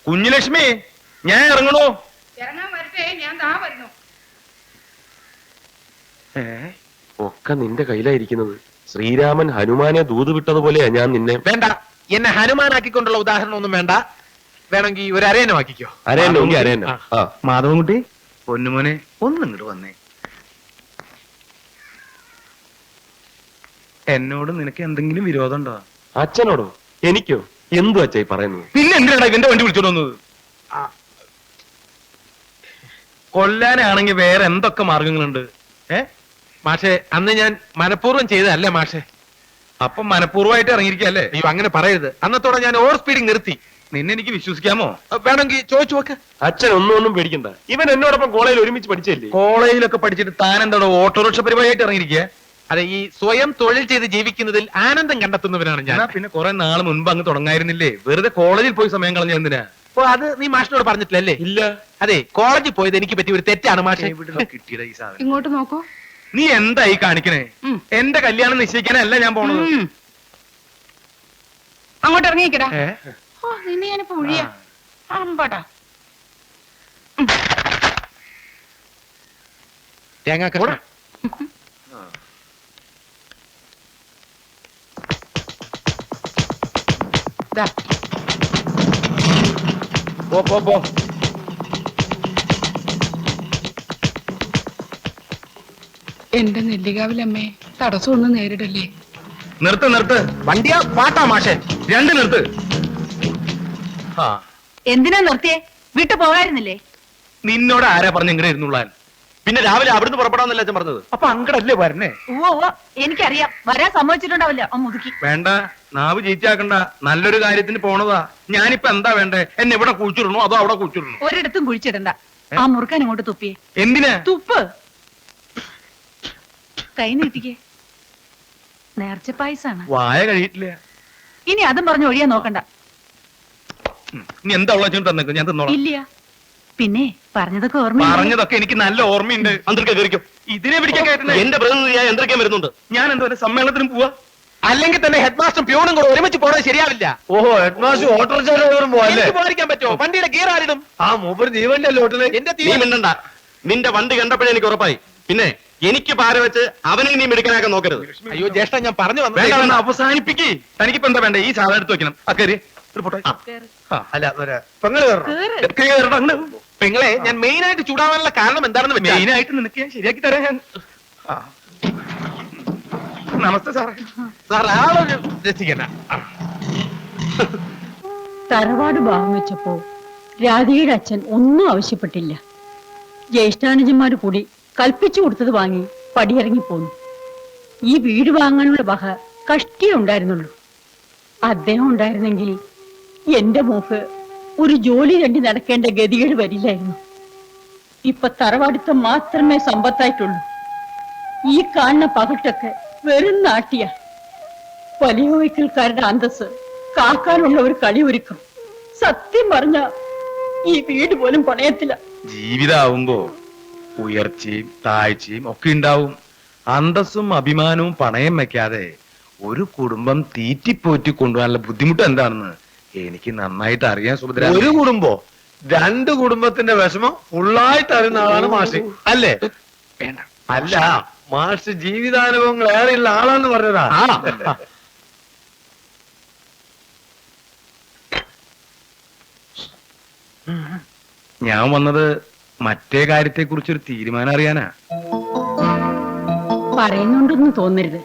കുഞ്ഞുലക്ഷ്മി, ഞാൻ ഇറങ്ങണോ? ഇറങ്ങാൻ വരട്ടെ, ഞാൻ ദാ വരുന്നു. ഒക്കെ നിന്റെ കയ്യിലായിരിക്കുന്നത്. ശ്രീരാമൻ ഹനുമാനെ ദൂത് വിട്ടതുപോലെയാ ഞാൻ നിന്നെ. വേണ്ട, എന്നെ ഹനുമാനാക്കിക്കൊണ്ടുള്ള ഉദാഹരണം ഒന്നും വേണ്ട. വേണമെങ്കിൽ ഒരു അരയനമാക്കിക്കോ. അരയന്നോ? മാധവൻകുട്ടി, പൊന്നുമോനെ ഒന്ന് ഇങ്ങോട്ട് വന്നേ. എന്നോട് നിനക്ക് എന്തെങ്കിലും വിരോധം ഉണ്ടോ? അച്ഛനോടോ? എനിക്കോ? എന്തു അച്ഛായി പറയുന്നത്? പിന്നെ എന്തിനാണ് ഇവന്റെ വണ്ടി വിളിച്ചോണ്ട് വന്നത്? കൊല്ലാനാണെങ്കിൽ വേറെ എന്തൊക്കെ മാർഗങ്ങളുണ്ട്? മാഷെ, അന്ന് ഞാൻ മനഃപൂർവ്വം ചെയ്തതല്ലേ മാഷെ. അപ്പം മനഃപൂർവ്വമായിട്ട് ഇറങ്ങിയിരിക്കല്ലേ? അയ്യോ, അങ്ങനെ പറയരുത്. അന്നത്തോടെ ഞാൻ ഓവർ സ്പീഡിങ് നിർത്തി. നിന്നെ എനിക്ക് വിശ്വസിക്കാമോ? വേണമെങ്കിൽ ചോദിച്ചു നോക്ക്. അച്ഛൻ ഒന്നും പേടിക്കണ്ട. ഇവൻ എന്നോടൊപ്പം കോളേജിൽ ഒരുമിച്ച് പഠിച്ചല്ലേ? കോളേജിലൊക്കെ പഠിച്ചിട്ട് താൻ എന്താണോ ഓട്ടോറിക്ഷ പരിപാടിയായിട്ട് ഇറങ്ങിയിരിക്കുക? അതെ, ഈ സ്വയം തൊഴിൽ ചെയ്ത് ജീവിക്കുന്നതിൽ ആനന്ദം കണ്ടെത്തുന്നവനാണ് ഞാൻ. പിന്നെ കുറെ നാൾ മുൻപ് അങ്ങ് തുടങ്ങായിരുന്നില്ലേ? വെറുതെ കോളേജിൽ പോയി സമയം കളഞ്ഞ എന്തിനാ? അപ്പൊ അത് നീ മാഷിനോട് പറഞ്ഞിട്ടില്ലല്ലേ? ഇല്ല. അതെ, കോളേജിൽ പോയത് എനിക്ക് പറ്റിയ ഒരു തെറ്റാണ് മാഷെ. കിട്ടിയത് ഈ സാധനം. ഇങ്ങോട്ട് നോക്കൂ. നീ എന്തായി കാണിക്കണേ? എന്റെ കല്യാണം നിശ്ചയിക്കാനല്ല ഞാൻ പോണത്. അങ്ങോട്ട് ഇറങ്ങിക്കടാ. നിന്നെ ഞാനിപ്പോ ഒഴിയാ. അമ്പാടാ. തേങ്ങ പോ. എന്റെ നെല്ലികാവിലമ്മേ, തടസ്സമൊന്നും നേരിടല്ലേ. നിർത്ത്. വണ്ടിയാ പാട്ടാ മാഷെ? രണ്ട് നിർത്ത്. എന്തിനാ നിർത്തിയേ? വീട്ടു പോകായിരുന്നില്ലേ? നിന്നോട് ആരാ പറഞ്ഞ ഇങ്ങനെ ഇരുന്നുള്ളാൻ? പിന്നെ രാവിലെ അവിടുന്ന് പുറപ്പെടാന്നല്ലേ അച്ഛൻ പറഞ്ഞത്? അപ്പൊ അങ്ങടല്ലേ വരണേ? ഓ, എനിക്കറിയാം. വരാൻ സമ്മതിച്ചിട്ടുണ്ടാവില്ല ആ മുതുക്കി. വേണ്ട, നാവ് ചീച്ചാക്കണ്ട. നല്ലൊരു കാര്യത്തിന് പോണതാ. ഞാനിപ്പോ എന്താ വേണ്ടേ? എന്നെ ഇവിടെ കുഴിച്ചിടണോ അതോ അവിടെ കുഴിച്ചിടണോ? ഒരിടത്തും കുഴിച്ചിടണ്ട. ആ മുറുക്കാൻ ഇങ്ങോട്ട് തുപ്പിയേ. എന്തിനാ? തുപ്പ്. കൈ നീട്ടിക്കേ. നേർച്ച പായസാണ്. വായ കഴിയിട്ടില്ല. ഇനി അതും പറഞ്ഞു ഒഴിയാൻ നോക്കണ്ട. നീ എന്താ ഉള്ള തന്നേക്കും, ഞാൻ തിന്നോളാം. ഇല്ല. പിന്നെ പറഞ്ഞതൊക്കെ ഓർമ്മ. പറഞ്ഞതൊക്കെ എനിക്ക് നല്ല ഓർമ്മയുണ്ട്. അന്തർക്ക കയറിക്കും. ഇതിനെ പിടിക്കാൻ കയറ്റുന്ന എന്റെ പ്രതിനിധിയായ എന്തൊക്കെയാ വരുന്നുണ്ട്. ഞാൻ എന്തോ സമ്മേളനത്തിനും പോവാ. അല്ലെങ്കിൽ തന്നെ ഹെഡ് മാസ്റ്റർ പ്യൂണും കൂടെ ഒരുമിച്ച് പോണത് ശരിയാവില്ല. ഓഹോ, ഹെഡ് മാസ്റ്റർ ഓട്ടോറിക്ഷ പോവാല്ലേ? പോകാതിരിക്കാൻ പറ്റുമോ? വണ്ടിയുടെ ഗിയർ ആരിടും? ആ മൂപ്പര് തീവണ്ടിയല്ലേ ഓട്ടല്? എന്റെ നീ മിണ്ടണ്ട. നിന്റെ വണ്ടി കണ്ടപ്പോഴേ എനിക്ക് ഉറപ്പായി. പിന്നെ എനിക്ക് പാര വെച്ച് അവനെ നീ മിടുക്കനാക്കാൻ നോക്കരുത്. അയ്യോ ജ്യേഷ്ഠ, ഞാൻ പറഞ്ഞു വന്നു. അവസാനിപ്പിക്കേ. തനിക്കിപ്പോ എന്താ വേണ്ടേ? ഈ സാധനം എടുത്ത് വെക്കണം. പെങ്ങളെ, ഞാൻ മെയിൻ ആയിട്ട് ചൂടാവാനുള്ള കാരണം എന്താണെന്ന് മെയിൻ ആയിട്ട് നിനക്ക് ഞാൻ ശരിയാക്കി തരാം. ഞാൻ നമസ്തേ സാറേ. സാർ ആളൊരു രസിക്കന. തറവാട് ഭാഗം വെച്ചപ്പോ രാധികയുടെ അച്ഛൻ ഒന്നും ആവശ്യപ്പെട്ടില്ല. ജ്യേഷ്ഠാനുജന്മാര് കൂടി കൽപ്പിച്ചു കൊടുത്തത് വാങ്ങി പടിയിറങ്ങി പോന്നു. ഈ വീട് വാങ്ങാനുള്ള വക കഷ്ടിയേ ഉണ്ടായിരുന്നുള്ളൂ. അദ്ദേഹം ഉണ്ടായിരുന്നെങ്കിൽ എന്റെ മോക്ക് ഒരു ജോലി കണ്ടി നടക്കേണ്ട ഗതികേട് വരില്ലായിരുന്നു. ഇപ്പൊ തറവാടിത്തം മാത്രമേ സമ്പത്തായിട്ടുള്ളൂ. ഈ കാണുന്ന പകട്ടൊക്കെ വെറും നാട്ടിയ. വലിയ വയ്ക്കൽക്കാരുടെ അന്തസ് കാക്കാനുള്ള ഒരു കളി ഒരുക്കും. സത്യം പറഞ്ഞ ഈ വീട് പോലും പണയത്തില്ല. ജീവിതാവുമ്പോ ഉയർച്ചയും താഴ്ചയും ഒക്കെ ഉണ്ടാവും. അന്തസ്സും അഭിമാനവും പണയം വെക്കാതെ ഒരു കുടുംബം തീറ്റിപ്പോറ്റി കൊണ്ടുപോകാനുള്ള ബുദ്ധിമുട്ട് എന്താണെന്ന് എനിക്ക് നന്നായിട്ട് അറിയാൻ. സുഭദ്ര, ഒരു കുടുംബോ? രണ്ട് കുടുംബത്തിന്റെ വിഷമം ഫുള്ളായിട്ട് അറിയുന്ന ആളാണ് മാഷി, അല്ലേ? വേണ്ട. അല്ല, മാഷ് ജീവിതാനുഭവങ്ങൾ ഏറെയുള്ള ആളാന്ന് പറഞ്ഞതാ. ഞാൻ വന്നത് മറ്റേ കാര്യത്തെ കുറിച്ചൊരു തീരുമാനം അറിയാനാ. പറയുന്നുണ്ടെന്ന് തോന്നരുത്.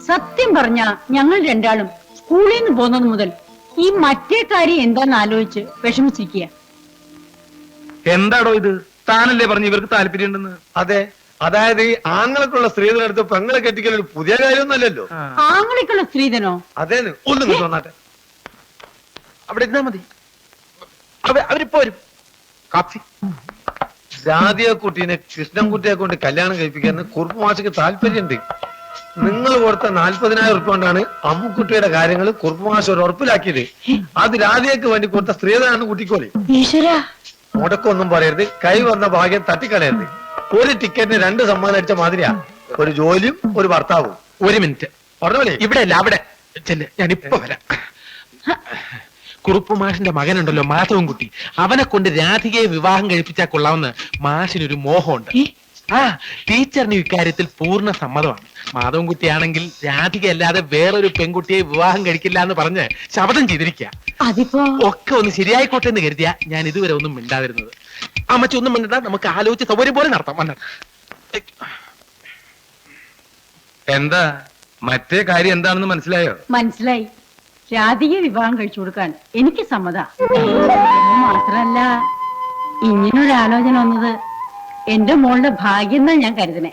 സത്യം പറഞ്ഞ ഞങ്ങൾ രണ്ടാളും സ്കൂളിൽ നിന്ന് പോന്നത് മുതൽ ഈ മറ്റേ കാര്യം എന്താന്ന് ആലോചിച്ച് വിഷമിച്ചിരിക്കുക. എന്താടോ ഇത്? താനല്ലേ പറഞ്ഞു ഇവർക്ക് താല്പര്യം ഉണ്ടെന്ന്? അതെ, അതായത് ഈ ആങ്ങളൊക്കെയുള്ള സ്ത്രീകളെടുത്ത് പെങ്ങളെ കെട്ടിക്കൽ ഒരു പുതിയ കാര്യമൊന്നുമല്ലല്ലോ. ആങ്ങളേക്കുള്ള സ്ത്രീധനോ? അതേന്ന് ഒന്നും തോന്നാട്ടെ. അവിടെ ഇരുന്നാ മതി. അവരിപ്പോ വരും. കാപ്പി. രാധിക കുട്ടീനെ കൃഷ്ണൻകുട്ടിയെ കൊണ്ട് കല്യാണം കഴിപ്പിക്കാൻ കുറുപ്പ് മാഷക്ക് താല്പര്യമുണ്ട്. നിങ്ങൾ കൊടുത്ത 40,000 ഉറുപ്പ കൊണ്ടാണ് അമ്മുക്കുട്ടിയുടെ കാര്യങ്ങൾ കുറുപ്പ് മാഷ് ഒരു ഉറപ്പിലാക്കിയത്. അത് രാധികക്ക് വേണ്ടി കൊടുത്ത സ്ത്രീധനാണ് കുട്ടിക്കോളി. മുടക്കൊന്നും പറയരുത്, കൈ വന്ന ഭാഗ്യം തട്ടിക്കളയരുത്. ഒരു ടിക്കറ്റിന് 2 സമ്മാനം അടിച്ച മാതിരിയാ. ഒരു ജോലിയും ഒരു ഭർത്താവും. ഒരു മിനിറ്റ്. പറഞ്ഞോളേ. ഇവിടെ അല്ല, അവിടെ. ഞാനിപ്പോ വരാം. കുറുപ്പ് മാഷിന്റെ മകനുണ്ടല്ലോ മാധവൻകുട്ടി, അവനെ കൊണ്ട് രാധികയെ വിവാഹം കഴിപ്പിച്ചാൽ കൊള്ളാമെന്ന് മാഷിനൊരു മോഹമുണ്ട്. ആ ടീച്ചറിന് ഇക്കാര്യത്തിൽ പൂർണ്ണ സമ്മതമാണ്. മാധവൻകുട്ടിയാണെങ്കിൽ രാധിക അല്ലാതെ വേറൊരു പെൺകുട്ടിയെ വിവാഹം കഴിക്കില്ല എന്ന് പറഞ്ഞ് ശപഥം ചെയ്തിരിക്കുക. അതിപ്പോ ഒക്കെ ഒന്ന് ശരിയായിക്കോട്ടെ എന്ന് കരുതിയാ ഞാൻ ഇതുവരെ ഒന്നും മിണ്ടാതിരുന്നത്. അമ്മച്ചി ഒന്നും മിണ്ടണ്ട, നമുക്ക് ആലോചിച്ച് സൗകര്യം പോലെ നടത്താം. വന്ന എന്താ മറ്റേ കാര്യം എന്താണെന്ന് മനസ്സിലായോ? മനസ്സിലായി. രാധികയെ വിവാഹം കഴിച്ചു കൊടുക്കാൻ എനിക്ക് സമ്മത. മാത്രല്ല, ഇങ്ങനൊരു ആലോചന വന്നത് എന്റെ മോളുടെ ഭാഗ്യം എന്നാ ഞാൻ കരുതണേ.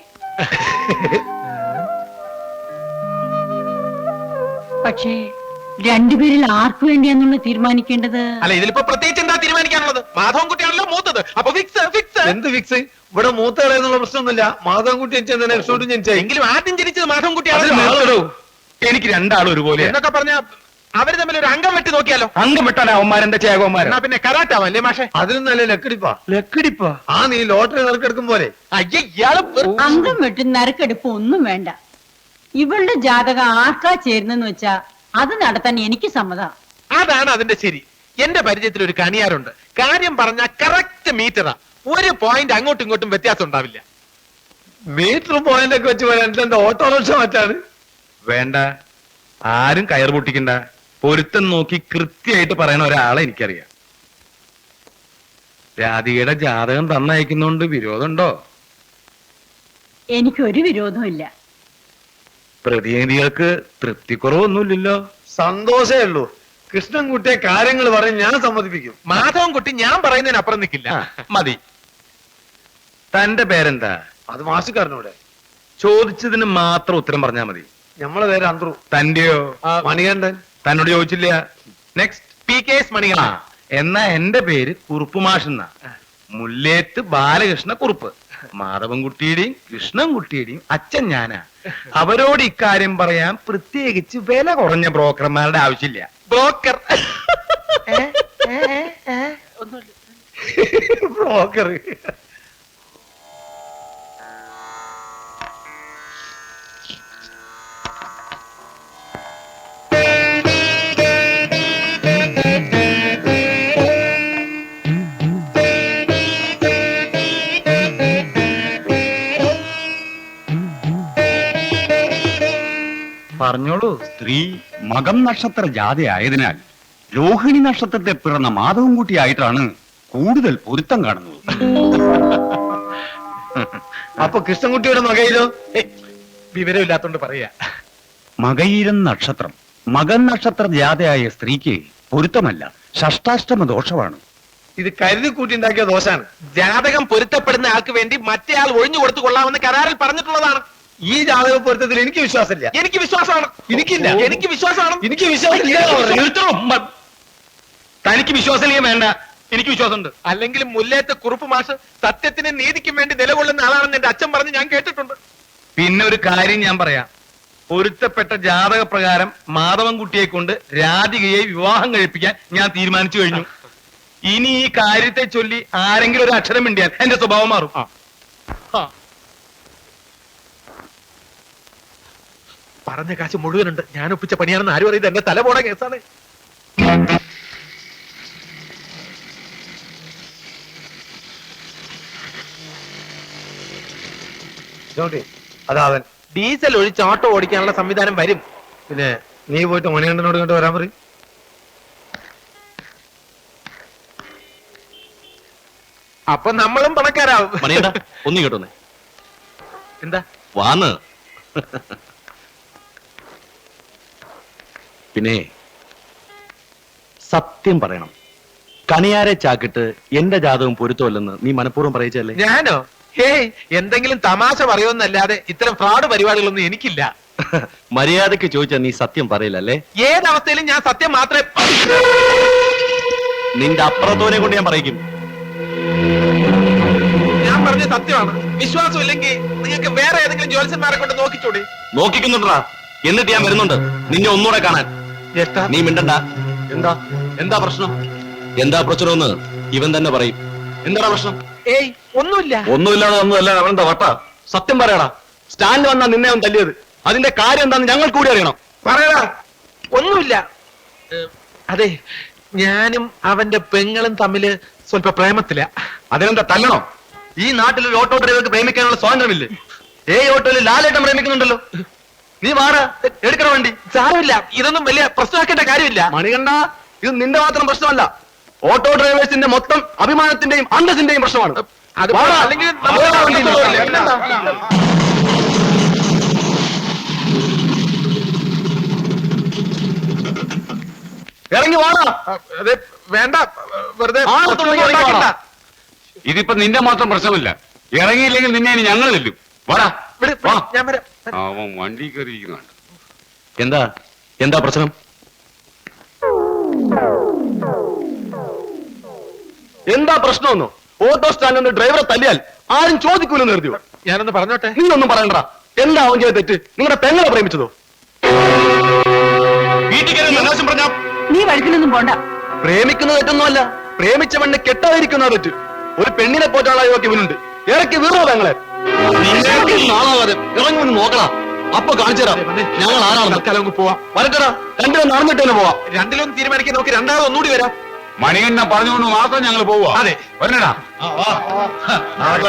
പക്ഷേ രണ്ടുപേരിൽ ആർക്കു വേണ്ടിയാന്നുള്ള തീരുമാനിക്കേണ്ടത്? അല്ല, ഇതിലിപ്പോ പ്രത്യേകിച്ച് എന്താ തീരുമാനിക്കാനുള്ളത്? മാധവൻകുട്ടിയാണല്ലോ മൂത്തത്, അപ്പൊ ഫിക്സ് ഫിക്സ്. എന്ത് ഫിക്സ്? ഇവിടെ മൂത്തകളെ എന്നുള്ള പ്രശ്നമൊന്നുമില്ല. മാധവൻകുട്ടി ജനിച്ചത് എങ്കിലും ആദ്യം ജനിച്ചത് മാധവൻകുട്ടിയാണല്ലോ. എനിക്ക് രണ്ടാളും ഒരുപോലെ എന്നൊക്കെ പറഞ്ഞ അവര് തമ്മിൽ ഒരു അംഗം വെട്ടി നോക്കിയാലോ? അംഗം വെട്ടാനാ അവന്മാരെന്താ ചേകോമാരാ? പിന്നെ കരാട്ടാവല്ലേ മാഷെ? അതിനും നല്ല ലക്കിടിപ്പാ. ആ നീ ലോട്ടറി നറുക്കെടുക്കും പോലെ. അയ്യ, ഇയാള് അംഗം വെട്ടും നറുക്കെടുപ്പ് ഒന്നും വേണ്ട. ഇവളുടെ ജാതകം ആർക്കാ ചേരുന്നെന്ന് വെച്ചാ അത് നടത്താൻ എനിക്ക് സമ്മത. അതാണ് അതിന്റെ ശരി. എന്റെ പരിചയത്തിൽ ഒരു കണിയാറുണ്ട്. കാര്യം പറഞ്ഞ കറക്റ്റ് മീറ്ററാ. ഒരു പോയിന്റ് അങ്ങോട്ടും ഇങ്ങോട്ടും വ്യത്യാസം ഉണ്ടാവില്ല. മീറ്റർ പോയിന്റ് ഒക്കെ വെച്ച് പറയാൻ എന്താ ഓട്ടോറിക്ഷ മാറ്റാണ്? വേണ്ട, ആരും കയർ പൊട്ടിക്കണ്ട. പൊരുത്തം നോക്കി കൃത്യമായിട്ട് പറയുന്ന ഒരാളെ എനിക്കറിയാം. രാധികയുടെ ജാതകം തന്നയക്കുന്നോണ്ട് വിരോധമുണ്ടോ? എനിക്കൊരു വിരോധവും ഇല്ല. പ്രതിനിധികൾക്ക് തൃപ്തിക്കുറവൊന്നുമില്ലല്ലോ. സന്തോഷേ ഉള്ളൂ. കൃഷ്ണൻകുട്ടിയെ കാര്യങ്ങൾ പറഞ്ഞ് ഞാൻ സമ്മതിപ്പിക്കും. മാധവൻകുട്ടി ഞാൻ പറയുന്നതിനപ്പുറം നിൽക്കില്ല. മതി. തന്റെ പേരെന്താ? അത് മാഷിക്കാരനൂടെ ചോദിച്ചതിന് മാത്രം ഉത്തരം പറഞ്ഞാ മതി. നമ്മളെ പേര് അന്ത്രു. തന്റെയോ? മണികണ്ഠൻ. തന്നോട് ചോദിച്ചില്ല. Next PK Manikandan. എന്നാ എന്റെ പേര് കുറുപ്പ് മാഷെന്ന. മുല്ലേത്ത് ബാലകൃഷ്ണ കുറുപ്പ്. മാധവൻകുട്ടിയുടെയും കൃഷ്ണൻകുട്ടിയുടെയും അച്ഛൻ ഞാനാ. അവരോട് ഇക്കാര്യം പറയാൻ പ്രത്യേകിച്ച് വില കുറഞ്ഞ ബ്രോക്കർമാരുടെ ആവശ്യമില്ല. Broker broker. പറഞ്ഞോളൂ. സ്ത്രീ മകം നക്ഷത്ര ജാതയായതിനാൽ രോഹിണി നക്ഷത്രത്തെ പിറന്ന മാധവൻകുട്ടിയായിട്ടാണ് കൂടുതൽ പൊരുത്തം കാണുന്നത്. അപ്പൊ കൃഷ്ണൻകുട്ടിയുടെ മകയിലോ? വിവരമില്ലാത്തോണ്ട് പറയാ. മകയിരം നക്ഷത്രം മകൻ നക്ഷത്ര ജാതയായ സ്ത്രീക്ക് പൊരുത്തമല്ല, ഷഷ്ടാഷ്ടമ ദോഷമാണ്. ഇത് കരുതി കൂട്ടി ഉണ്ടാക്കിയ ദോഷാണ്. ജാതകം പൊരുത്തപ്പെടുന്ന ആൾക്ക് വേണ്ടി മറ്റേ ആൾ ഒഴിഞ്ഞു കൊടുത്തു കൊള്ളാമെന്ന് കരാറിൽ പറഞ്ഞിട്ടുള്ളതാണ്. ഈ ജാതക പൊരുത്തത്തിൽ എനിക്ക് വിശ്വാസമില്ല. എനിക്ക് വിശ്വാസമാണ്. എനിക്കില്ല. എനിക്ക് വിശ്വാസമാണ്. എനിക്ക് വിശ്വാസമില്ല. തനിക്ക് വിശ്വാസം വേണ്ട, എനിക്ക് വിശ്വാസമുണ്ട്. അല്ലെങ്കിൽ മുല്ലേത്ത് കുറുപ്പ് മാഷ് സത്യത്തിനും നീതിക്കും വേണ്ടി നിലകൊള്ളുന്ന ആളാണെന്ന് എന്റെ അച്ഛൻ പറഞ്ഞ് ഞാൻ കേട്ടിട്ടുണ്ട്. പിന്നെ ഒരു കാര്യം ഞാൻ പറയാം. പൊരുത്തപ്പെട്ട ജാതക പ്രകാരം മാധവൻകുട്ടിയെ കൊണ്ട് രാധികയെ വിവാഹം കഴിപ്പിക്കാൻ ഞാൻ തീരുമാനിച്ചു കഴിഞ്ഞു. ഇനി ഈ കാര്യത്തെ ചൊല്ലി ആരെങ്കിലും ഒരു അക്ഷരം മിണ്ടിയാൽ എന്റെ സ്വഭാവം മാറും. പറഞ്ഞ കാശ് മുഴുവനുണ്ട്. ഞാൻ ഒപ്പിച്ച പണിയാണെന്ന് ആരും അറിയത് എന്റെ തല പോണ കേസാണ്. അതാവൻ ഡീസൽ ഒഴിച്ച് ഓട്ടോ ഓടിക്കാനുള്ള സംവിധാനം വരും. പിന്നെ നീ പോയിട്ട് മണികണ്ഠനോട് കണ്ട് വരാൻ പറയും. അപ്പൊ നമ്മളും പണക്കാരാവും. ഒന്ന് കേട്ടോന്നേ. എന്താ വാന്ന് പിന്നെ സത്യം പറയണം. കണിയാരെ ചാക്കിട്ട് എന്റെ ജാതകം പൊരുത്തമല്ലെന്ന് നീ മനഃപൂർവ്വം പറയിച്ചല്ലേ? ഞാനോ? ഹേയ്, എന്തെങ്കിലും തമാശ പറയുമെന്നല്ലാതെ ഇത്തരം ഫ്രോഡ് പരിപാടികളൊന്നും എനിക്കില്ല. മര്യാദക്ക് ചോദിച്ചാ നീ സത്യം പറയില്ലല്ലേ? ഏതവസ്ഥയിലും ഞാൻ സത്യം മാത്രമേ. നിന്റെ അപ്പുറത്തോനെ കൊണ്ട് ഞാൻ പറയിക്കും. ഞാൻ പറഞ്ഞ സത്യമാണ്. വിശ്വാസം ഇല്ലെങ്കിൽ നിങ്ങൾക്ക് വേറെ ഏതെങ്കിലും ജ്യോത്സ്യന്മാരെ കൊണ്ട് നോക്കിച്ചോടി. നോക്കിക്കുന്നുണ്ടാ. എന്നിട്ട് ഞാൻ വരുന്നുണ്ട് നിന്നെ ഒന്നുകൂടെ കാണാൻ. നീ മിണ്ടണ്ട. എന്താ എന്താ പ്രശ്നം? എന്താ പ്രശ്നമെന്ന് ഇവൻ തന്നെ പറയും. എന്താ പ്രശ്നം? ഏയ്, ഒന്നുമില്ല. ഒന്നുമില്ലാതെ ഒന്നുമല്ല. അവനെന്താ വട്ട? സത്യം പറയടാ. സ്റ്റാൻഡ് വന്നാ നിന്നെ അവൻ തല്ലിയത്. അതിന്റെ കാര്യം എന്താന്ന് ഞങ്ങൾ കൂടി അറിയണം. പറയടാ. ഒന്നുമില്ല. അതെ, ഞാനും അവന്റെ പെങ്ങളും തമ്മില് സ്വല്പ പ്രേമത്തില. അതിനെന്താ തല്ലണോ? ഈ നാട്ടിൽ ഒരു ഓട്ടോ ഡ്രൈവർക്ക് പ്രേമിക്കാനുള്ള സ്വാതന്ത്ര്യമില്ലേ? ലാലേട്ടൻ പ്രേമിക്കുന്നുണ്ടല്ലോ. നീ വാറ എടുക്കണ വണ്ടി. സാരമില്ല, ഇതൊന്നും വലിയ പ്രശ്നമാക്കേണ്ട കാര്യമില്ല. മണികണ്ഠ, ഇത് നിന്റെ മാത്രം പ്രശ്നമല്ല, ഓട്ടോ ഡ്രൈവേഴ്സിന്റെ മൊത്തം അഭിമാനത്തിന്റെയും അന്തസ്സിന്റെയും പ്രശ്നമാണ്. അത് വാടാ. അല്ലെങ്കിൽ നമുക്ക് വാടാ വണ്ടിയിൽ. പിന്നെന്താ? ഇറങ്ങി വാടാ. അതെ, വേണ്ട, വെറുതെ ആളത്തുണ്ടെങ്കിൽ ഇറങ്ങി ഉണ്ടാക്കണ്ട. വാടാ. ഇതിപ്പോ നിന്റെ മാത്രം പ്രശ്നമില്ല, ഇറങ്ങിയില്ലെങ്കിൽ നിന്നെ ഇനി ഞങ്ങൾ ചെല്ലും. വാടാ. വിട്, വാ. ഞാൻ വരാം. അവൻ വണ്ടി കയറിയിരിക്കുന്നുണ്ട്. എന്താ പ്രശ്നം? എന്താ പ്രശ്നമെന്നോ? ഓട്ടോ സ്റ്റാൻഡിൽ ഡ്രൈവറെ തല്ലിയാൽ ആരും ചോദിക്കൂലെന്ന് കരുതിയോ? ഞാനൊന്ന് പറഞ്ഞോട്ടെ. നീയൊന്നും പറയണ്ട. എന്താ അവൻ ചെയ്ത തെറ്റ്? നിങ്ങളുടെ പെങ്ങളെ പ്രേമിച്ചതോ? വീട്ടിൽ കയറി അനാവശ്യം പറഞ്ഞാ നീ വഴുക്കിലൊന്നും പോണ്ട. പ്രേമിക്കുന്ന തെറ്റൊന്നുമല്ല, പ്രേമിച്ച പെണ്ണ് കെട്ടാതിരിക്കുന്ന തെറ്റ്. ഒരു പെണ്ണിനെ പോറ്റാളായി നോക്കി ഇവനുണ്ട്. ഇറക്കി വീറോ പെങ്ങളെ. നാളാവാതെ ഇറങ്ങി നോക്കടാ. അപ്പൊ കാണിച്ചു തരാം ഞങ്ങൾ ആരാണെന്ന്. തൽക്കാലം അങ്ങ് പോവാം. വരട്ടടാ, രണ്ടിനും നടന്നിട്ട് തന്നെ പോവാം. രണ്ടിലൊന്നും തീരുമാനിക്കാൻ നോക്കി രണ്ടാമത് ഒന്നുകൂടി വരാം. മണികണ്ഠ പറഞ്ഞുകൊണ്ട് മാത്രം ഞങ്ങൾ പോവാ. അതെ. വരണടാ.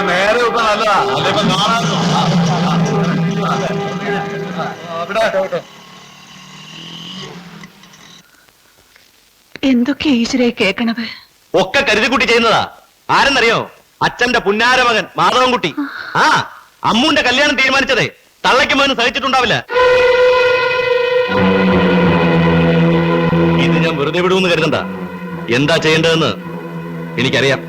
നേരെ നല്ലതാ. എന്തൊക്കെ ഈശ്വരെ കേക്കണത്? ഒക്കെ കരുതിക്കുട്ടി ചെയ്യുന്നതാ. ആരെന്നറിയോ? അച്ഛന്റെ പുന്നാര മകൻ മാധവൻകുട്ടി. ആ അമ്മുന്റെ കല്യാണം തീരുമാനിച്ചതേ തള്ളയ്ക്ക് മകന് സഹിച്ചിട്ടുണ്ടാവില്ല. ഇത് ഞാൻ വെറുതെ വിടുമെന്ന് കരുതണ്ട. എന്താ ചെയ്യേണ്ടതെന്ന് എനിക്കറിയാം.